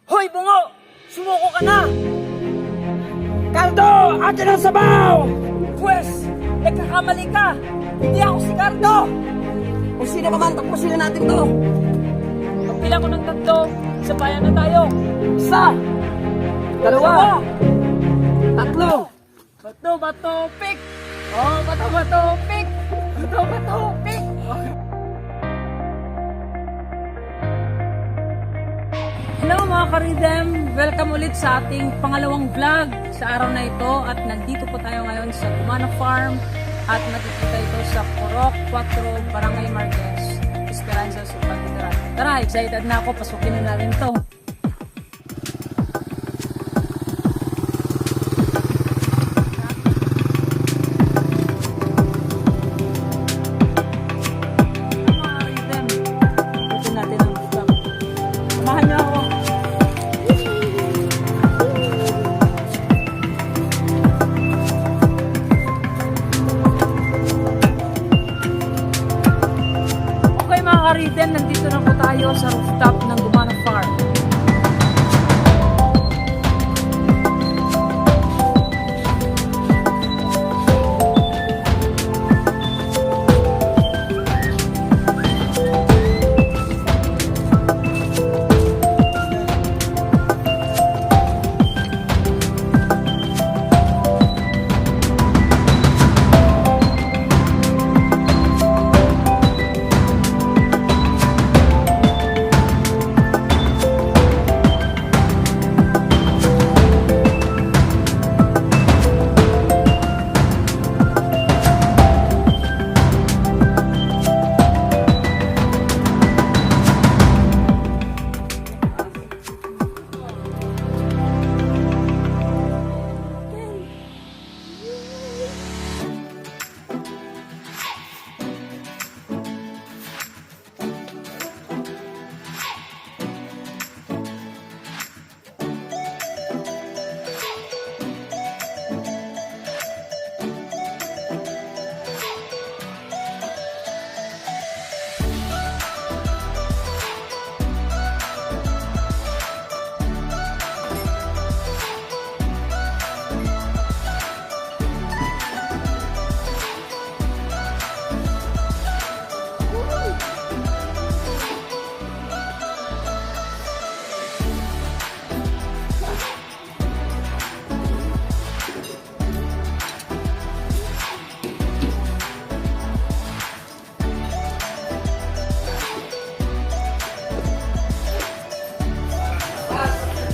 Hoy, bungo! Sumuko ka na! Cardo! Akin ang sabaw! Pwes, nagkakamali ka! Hindi ako si Cardo! Kung sino ka man, tapusin na natin to! Pagbilang ko ng tatlo, sabayan na tayo! Isa! Dalawa! Tatlo! Bato, bato, pick! Oh, bato, bato, pick! Bato, bato, pick! Hello mga ka-Rhythm! Welcome ulit sa ating pangalawang vlog sa araw na ito at nandito po tayo ngayon sa Gumana Farm at nakikita ito sa Purok 4, Barangay Marquez, Esperanza, Surbandera. Tara, excited na ako, pasukin na natin ito. Ka-Rhythm, nandito na po tayo sa rooftop ng Gumana Farm.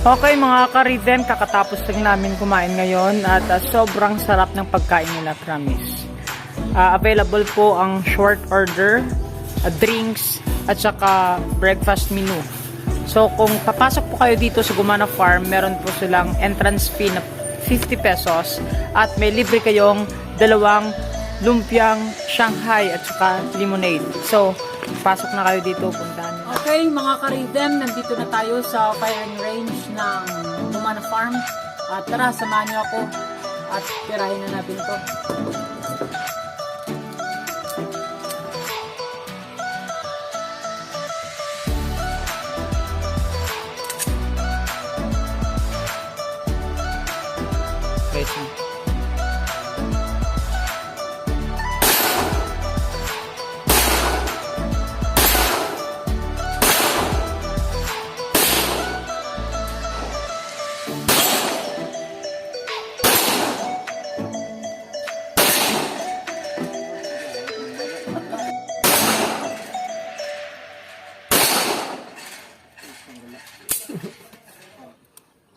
Okay mga ka-Rhythm, kakatapos lang namin kumain ngayon at sobrang sarap ng pagkain nila, promise. Available po ang short order, drinks, at saka breakfast menu. So kung papasok po kayo dito sa Gumana Farm, meron po silang entrance fee na 50 pesos at may libre kayong dalawang lumpiang Shanghai at saka lemonade. So pasok na kayo dito, puntahan. Okay mga ka-Rhythm, nandito na tayo sa firing range ng Gumana Farm. At tara, samahan niyo ako at tirahin na natin to.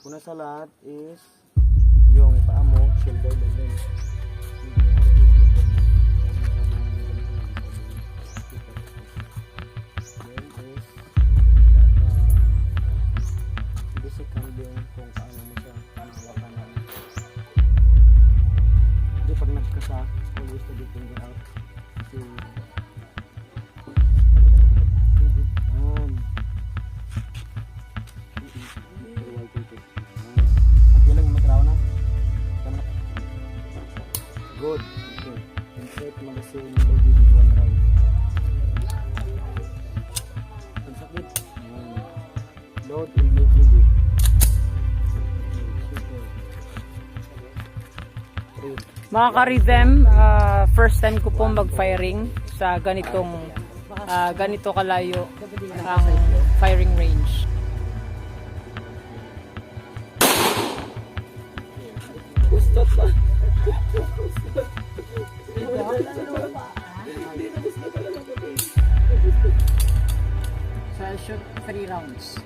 Una sa lahat is yung paa mo, shoulder level. Then is basic handling kung paano mo siya hawakan ng. Hindi pag nagkasa, always to get finger out. Kasi good. Okay. Insert magazine loaded with 1 round. Ang sakit. Load immediately. Mga ka-rhythm, first time ko po mag-firing sa ganito kalayo ang firing range. Gusto pa. So I'll shoot 3 rounds.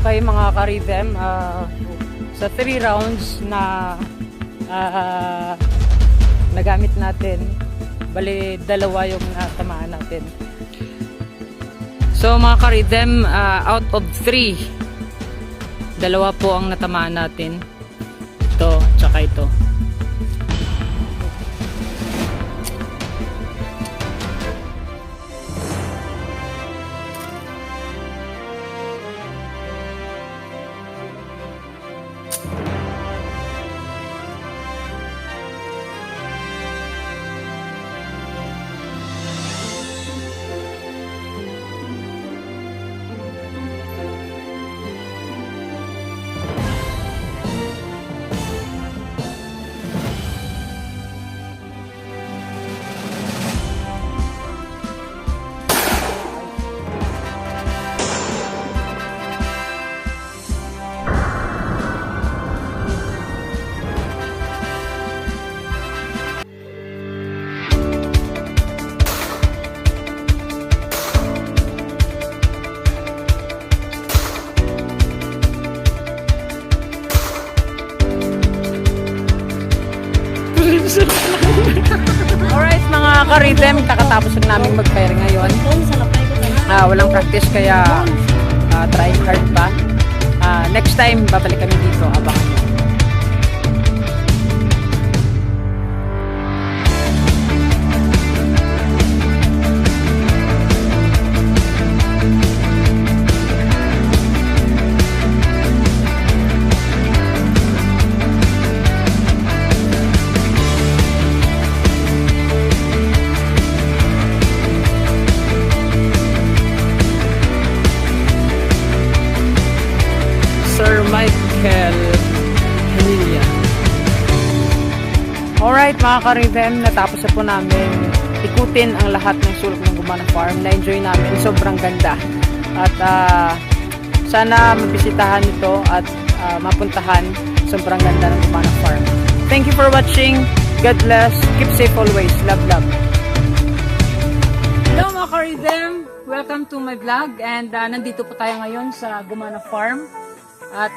Okay mga ka-rhythm, sa 3 rounds na nagamit natin, bali 2 yung natamaan natin. So mga ka-rhythm, out of 3, 2 po ang natamaan natin. Ito, tsaka ito. Alright mga ka-rhythm, kakatapos lang namin mag-fire ngayon. Walang practice kaya trying hard pa. Next time, babalik kami dito. Abangan nyo. Sir Michael Hanilla. Alright mga ka-rhythm, natapos na po namin ikutin ang lahat ng sulok ng Gumana Farm. Na-enjoy namin, sobrang ganda. At sana mabisitahan ito at mapuntahan. Sobrang ganda ng Gumana Farm. Thank you for watching. God bless. Keep safe always. Love, love. Hello mga ka-rhythm. Welcome to my vlog. And nandito po tayo ngayon sa Gumana Farm. At